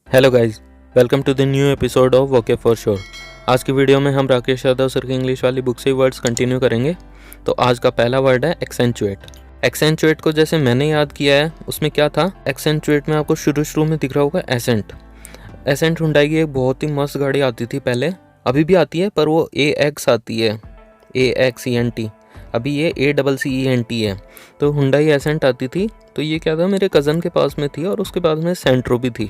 Hello guys, welcome to the new episode of वोके for sure. आज की video में हम राकेश यादव सर की इंग्लिश वाली बुक से वर्ड्स कंटिन्यू करेंगे। तो आज का पहला वर्ड है एक्सेंचुएट। एक्सेंचुएट को जैसे मैंने याद किया है, उसमें क्या था, एक्सेंचुएट में आपको शुरू में दिख रहा होगा एसेंट। एसेंट हुंडई की एक बहुत ही मस्त गाड़ी आती थी पहले, अभी भी आती है, पर वो AX आती है, AXENT। अभी ये ACCENT है। तो हुंडई एसेंट आती थी, तो ये क्या था, मेरे कज़न के पास में थी और उसके पास में सेंट्रो भी थी।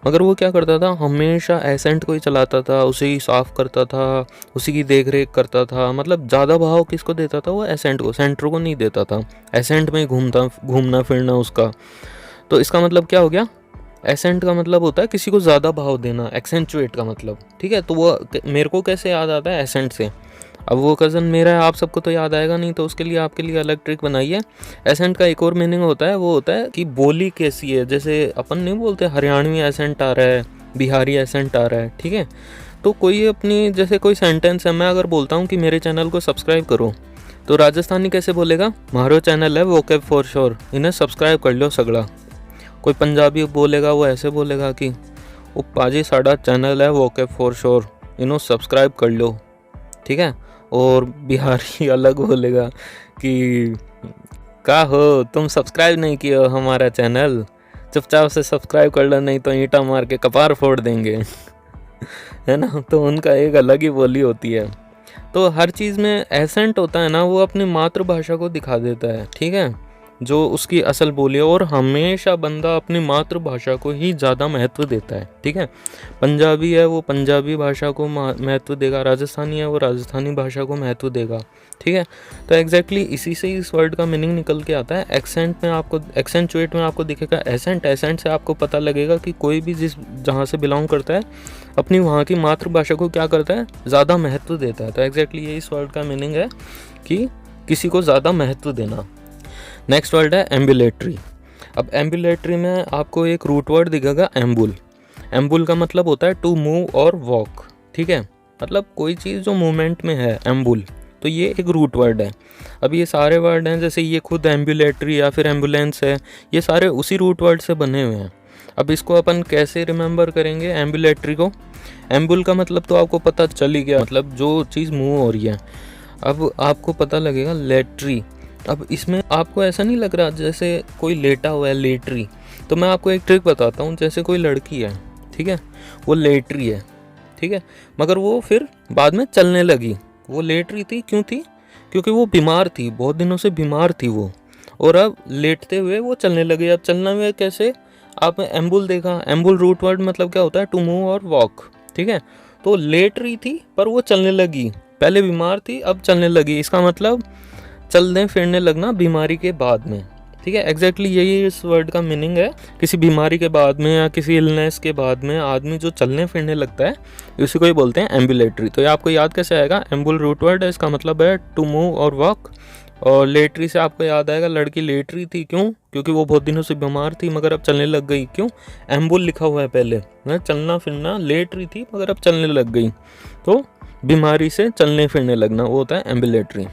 मगर वो क्या करता था, हमेशा एसेंट को ही चलाता था, उसे ही साफ़ करता था, उसी की देख रेख करता था। मतलब ज़्यादा भाव किसको देता था, वो एसेंट को, सेंट्रो को नहीं देता था। एसेंट में ही घूमना फिरना उसका। तो इसका मतलब क्या हो गया, एसेंट का मतलब होता है किसी को ज़्यादा भाव देना, एक्सेंचुएट का मतलब, ठीक है। तो वो मेरे को कैसे याद आता है, एसेंट से। अब वो कज़न मेरा है, आप सबको तो याद आएगा नहीं, तो उसके लिए आपके लिए अलग ट्रिक बनाई है। एसेंट का एक और मीनिंग होता है, वो होता है कि बोली कैसी है। जैसे अपन नहीं बोलते हरियाणवी एसेंट आ रहा है, बिहारी एसेंट आ रहा है, ठीक है। तो कोई अपनी, जैसे कोई सेंटेंस है, मैं अगर बोलता हूँ कि मेरे चैनल को सब्सक्राइब करो, तो राजस्थानी कैसे बोलेगा, मारो चैनल है वोके फॉर श्योर, इन्हें सब्सक्राइब कर लो सगड़ा। कोई पंजाबी बोलेगा, वो ऐसे बोलेगा कि वो पाजी साड़ा चैनल है वोके फॉर श्योर, इन्हों सब्सक्राइब कर लो, ठीक है। और बिहारी अलग बोलेगा कि का हो, तुम सब्सक्राइब नहीं किए हो हमारा चैनल, चुपचाप से सब्सक्राइब कर लो, नहीं तो ईंटा मार के कपार फोड़ देंगे है ना। तो उनका एक अलग ही बोली होती है। तो हर चीज़ में एसेंट होता है ना, वो अपनी मातृभाषा को दिखा देता है, ठीक है, जो उसकी असल बोली है। और हमेशा बंदा अपनी मातृभाषा को ही ज़्यादा महत्व देता है, ठीक है। पंजाबी है, वो पंजाबी भाषा को महत्व देगा, राजस्थानी है, वो राजस्थानी भाषा को महत्व देगा, ठीक है। तो एग्जैक्टली इसी से इस वर्ड का मीनिंग निकल के आता है। एक्सेंट में आपको, एक्सेंचुएट में आपको दिखेगा एसेंट। एसेंट से आपको पता लगेगा कि कोई भी जहाँ से बिलोंग करता है, अपनी वहाँ की मातृभाषा को क्या करता है, ज़्यादा महत्व देता है। तो एग्जैक्टली ये इस वर्ड का मीनिंग है कि किसी को ज़्यादा महत्व देना। नेक्स्ट वर्ड है एम्बुलेटरी। अब एम्बुलेटरी में आपको एक रूट वर्ड दिखेगा, एम्बुल। एम्बुल का मतलब होता है टू मूव और वॉक, ठीक है, मतलब कोई चीज़ जो मूवमेंट में है, एम्बुल। तो ये एक रूट वर्ड है। अब ये सारे वर्ड हैं, जैसे ये खुद एम्बुलेटरी या फिर एम्बुलेंस है, ये सारे उसी रूट वर्ड से बने हुए हैं। अब इसको अपन कैसे रिमेंबर करेंगे एम्बुलेटरी को। एम्बुल का मतलब तो आपको पता चल ही गया, मतलब जो चीज़ मूव हो रही है। अब आपको पता लगेगा लेटरी। अब इसमें आपको ऐसा नहीं लग रहा जैसे कोई लेटा हुआ है, लेटरी। तो मैं आपको एक ट्रिक बताता हूँ। जैसे कोई लड़की है, ठीक है, वो लेटरी है, ठीक है, मगर वो फिर बाद में चलने लगी। वो लेटरी थी, क्यों थी, क्योंकि वो बीमार थी, बहुत दिनों से बीमार थी वो, और अब लेटते हुए वो चलने लगी। अब चलना हुआ कैसे, आपने एम्बुल देखा, एम्बुल रूट वर्ड मतलब क्या होता है, टू मूव और वॉक, ठीक है। तो लेटरी थी पर वो चलने लगी, पहले बीमार थी अब चलने लगी, इसका मतलब चलने फिरने लगना बीमारी के बाद में, ठीक है। एग्जैक्टली यही इस वर्ड का मीनिंग है। किसी बीमारी के बाद में या किसी इलनेस के बाद में आदमी जो चलने फिरने लगता है, उसी को ही बोलते हैं एम्बुलेटरी। तो ये आपको याद कैसे आएगा, एम्बुल रूट वर्ड है, इसका मतलब है टू मूव और वॉक। और लेटरी से आपको याद आएगा, लड़की लेटरी थी, क्यों, क्योंकि वो बहुत दिनों से बीमार थी मगर अब चलने लग गई। क्यों, एम्बुल लिखा हुआ है पहले, चलना फिरना, लेटरी थी मगर अब चलने लग गई। तो बीमारी से चलने फिरने लगना, वो होता है एम्बुलेटरी।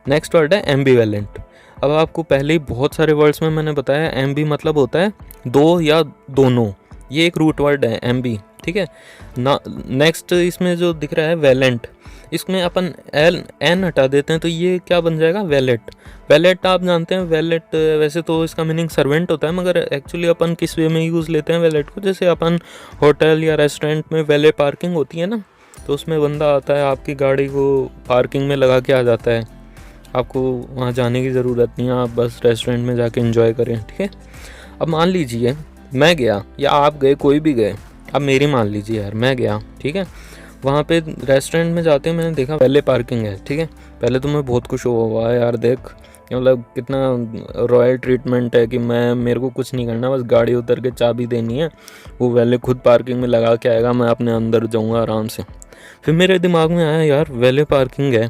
नेक्स्ट वर्ड है एम्बीवेलेंट। अब आपको पहले ही बहुत सारे वर्ड्स में मैंने बताया, एम्बी मतलब होता है दो या दोनों, ये एक रूट वर्ड है एम्बी, ठीक है ना। नेक्स्ट इसमें जो दिख रहा है वेलेंट, इसमें अपन एन हटा देते हैं तो ये क्या बन जाएगा, वेलेट। वेलेट आप जानते हैं, वेलेट वैसे तो इसका मीनिंग सर्वेंट होता है, मगर एक्चुअली अपन किस वे में यूज़ लेते हैं वेलेट को, जैसे अपन होटल या रेस्टोरेंट में वेले पार्किंग होती है ना, तो उसमें बंदा आता है, आपकी गाड़ी को पार्किंग में लगा के आ जाता है, आपको वहाँ जाने की ज़रूरत नहीं है, आप बस रेस्टोरेंट में जाके एंजॉय करें, ठीक है। अब मान लीजिए मैं गया या आप गए, कोई भी गए, अब मेरी मान लीजिए यार, मैं गया, ठीक है, वहाँ पे रेस्टोरेंट में जाते हैं, मैंने देखा पहले पार्किंग है, ठीक है। पहले तो मैं बहुत खुश हुआ यार, देख मतलब कितना रॉयल ट्रीटमेंट है कि मेरे को कुछ नहीं करना, बस गाड़ी उतर के चाबी देनी है, वो वैले खुद पार्किंग में लगा के आएगा, मैं अपने अंदर जाऊँगा आराम से। फिर मेरे दिमाग में आया यार, वैले पार्किंग है,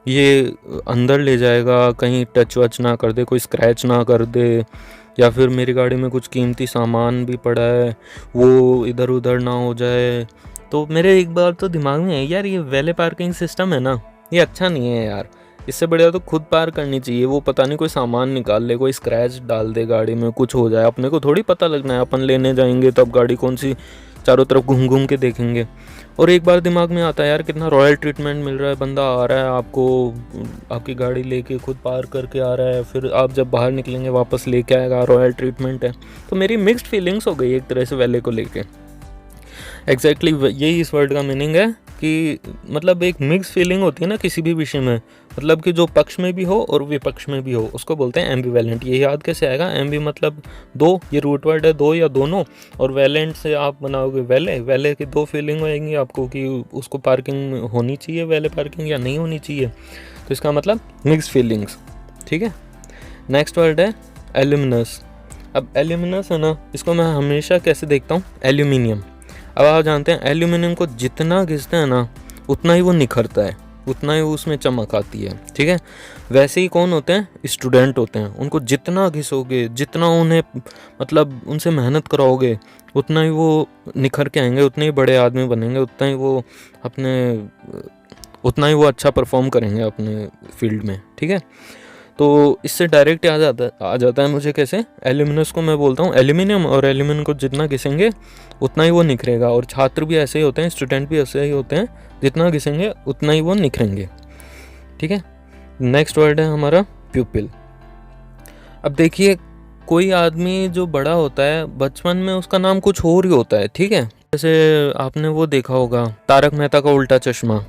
ये अंदर ले जाएगा, कहीं टच वच ना कर दे, कोई स्क्रैच ना कर दे, या फिर मेरी गाड़ी में कुछ कीमती सामान भी पड़ा है वो इधर उधर ना हो जाए। तो मेरे एक बार तो दिमाग में है यार, ये वैले पार्किंग सिस्टम है ना, ये अच्छा नहीं है यार, इससे बढ़िया तो खुद पार्क करनी चाहिए। वो पता नहीं कोई सामान निकाल ले, कोई स्क्रैच डाल दे गाड़ी में, कुछ हो जाए, अपने को थोड़ी पता लगना है, अपन लेने जाएंगे तब गाड़ी कौन सी चारों तरफ घूम घूम के देखेंगे और एक बार दिमाग में आता है यार कितना रॉयल ट्रीटमेंट मिल रहा है, बंदा आ रहा है आपको आपकी गाड़ी लेके खुद पार करके आ रहा है, फिर आप जब बाहर निकलेंगे वापस लेके आएगा, रॉयल ट्रीटमेंट है। तो मेरी मिक्स्ड फीलिंग्स हो गई एक तरह से वैले को लेके। एग्जैक्टली यही इस वर्ड का मीनिंग है कि मतलब एक मिक्स फीलिंग होती है ना किसी भी विषय में, मतलब कि जो पक्ष में भी हो और विपक्ष में भी हो, उसको बोलते हैं एम्बिवेलेंट। ये याद कैसे आएगा, एम्बी मतलब दो, ये रूट वर्ड है दो या दोनों, और वैलेंट से आप बनाओगे वैले, वैले की दो फीलिंग होएंगी आपको कि उसको पार्किंग होनी चाहिए, वैले पार्किंग या नहीं होनी चाहिए, तो इसका मतलब मिक्स फीलिंग्स। ठीक है, नेक्स्ट वर्ड है एल्यूमिनस। अब एल्यूमिनस है ना, इसको मैं हमेशा कैसे देखता हूँ, एल्यूमिनियम। अब आप जानते हैं एल्यूमिनियम को जितना घिसते हैं ना उतना ही वो निखरता है, उतना ही उसमें चमक आती है। ठीक है, वैसे ही कौन होते हैं, स्टूडेंट होते हैं। उनको जितना घिसोगे, जितना उन्हें मतलब उनसे मेहनत कराओगे, उतना ही वो निखर के आएंगे, उतने ही बड़े आदमी बनेंगे, उतना ही वो अच्छा परफॉर्म करेंगे अपने फील्ड में। ठीक है, तो इससे डायरेक्ट आ जाता है मुझे कैसे, एल्यूमिनस को मैं बोलता हूँ एल्यूमिनियम, और एल्यूमिनियम को जितना घिसेंगे उतना ही वो निखरेगा। और छात्र भी ऐसे ही होते हैं, स्टूडेंट भी ऐसे ही होते हैं, जितना घिसेंगे उतना ही वो निखरेंगे। ठीक है, नेक्स्ट वर्ड है हमारा प्यूपिल। अब देखिए, कोई आदमी जो बड़ा होता है बचपन में उसका नाम कुछ और ही होता है। ठीक है, जैसे आपने वो देखा होगा तारक मेहता का उल्टा चश्मा,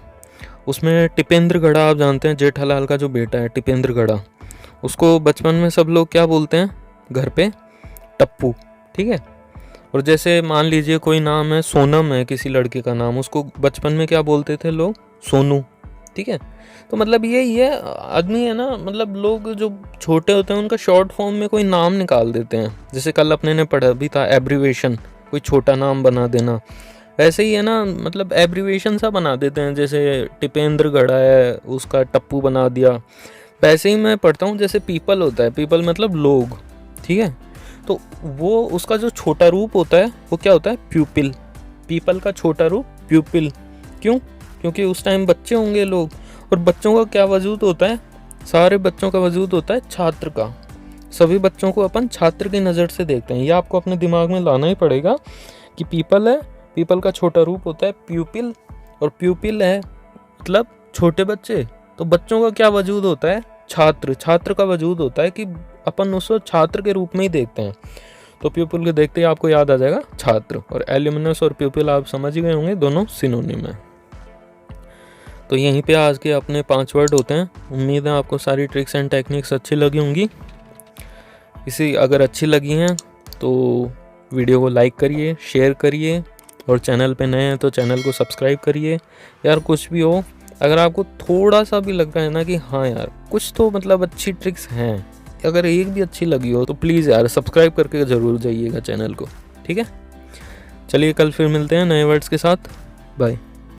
उसमें टिपेंद्र गड़ा, आप जानते हैं जेठालाल का जो बेटा है टिपेंद्र गड़ा, उसको बचपन में सब लोग क्या बोलते हैं घर पे, टप्पू। ठीक है, और जैसे मान लीजिए कोई नाम है सोनम है किसी लड़के का नाम, उसको बचपन में क्या बोलते थे लोग, सोनू। ठीक है, तो मतलब ये आदमी है ना, मतलब लोग जो छोटे होते हैं उनका शॉर्ट फॉर्म में कोई नाम निकाल देते हैं। जैसे कल अपने ने पढ़ा भी था एब्रीवेशन, कोई छोटा नाम बना देना, ऐसे ही है ना, मतलब एब्रीवेशन सा बना देते हैं। जैसे टिपेंद्र गड़ा है उसका टप्पू बना दिया, वैसे ही मैं पढ़ता हूँ जैसे पीपल होता है, पीपल मतलब लोग। ठीक है, तो वो उसका जो छोटा रूप होता है वो क्या होता है, प्यूपिल। पीपल का छोटा रूप प्यूपिल। क्यों, क्योंकि उस टाइम बच्चे होंगे लोग, और बच्चों का क्या वजूद होता है, सारे बच्चों का वजूद होता है छात्र का। सभी बच्चों को अपन छात्र की नज़र से देखते हैं। ये आपको अपने दिमाग में लाना ही पड़ेगा कि पीपल है, पीपल का छोटा रूप होता है प्यूपिल, और प्यूपिल है मतलब छोटे बच्चे, तो बच्चों का क्या वजूद होता है, छात्र। छात्र का वजूद होता है कि अपन उसको छात्र के रूप में ही देखते हैं। तो प्यूपिल को देखते ही आपको याद आ जाएगा छात्र, और एल्यूमिनस और प्यूपिल आप समझ ही गए होंगे, दोनों सिनोनिम है। तो यहीं पे आज के अपने 5 वर्ड होते हैं। उम्मीद है आपको सारी ट्रिक्स एंड टेक्निक्स अच्छी लगी होंगी। अगर अच्छी लगी हैं तो वीडियो को लाइक करिए, शेयर करिए, और चैनल पे नए हैं तो चैनल को सब्सक्राइब करिए। यार कुछ भी हो, अगर आपको थोड़ा सा भी लग रहा है ना कि हाँ यार कुछ तो मतलब अच्छी ट्रिक्स हैं, अगर एक भी अच्छी लगी हो तो प्लीज़ यार सब्सक्राइब करके ज़रूर जाइएगा चैनल को। ठीक है, चलिए कल फिर मिलते हैं नए वर्ड्स के साथ। बाय।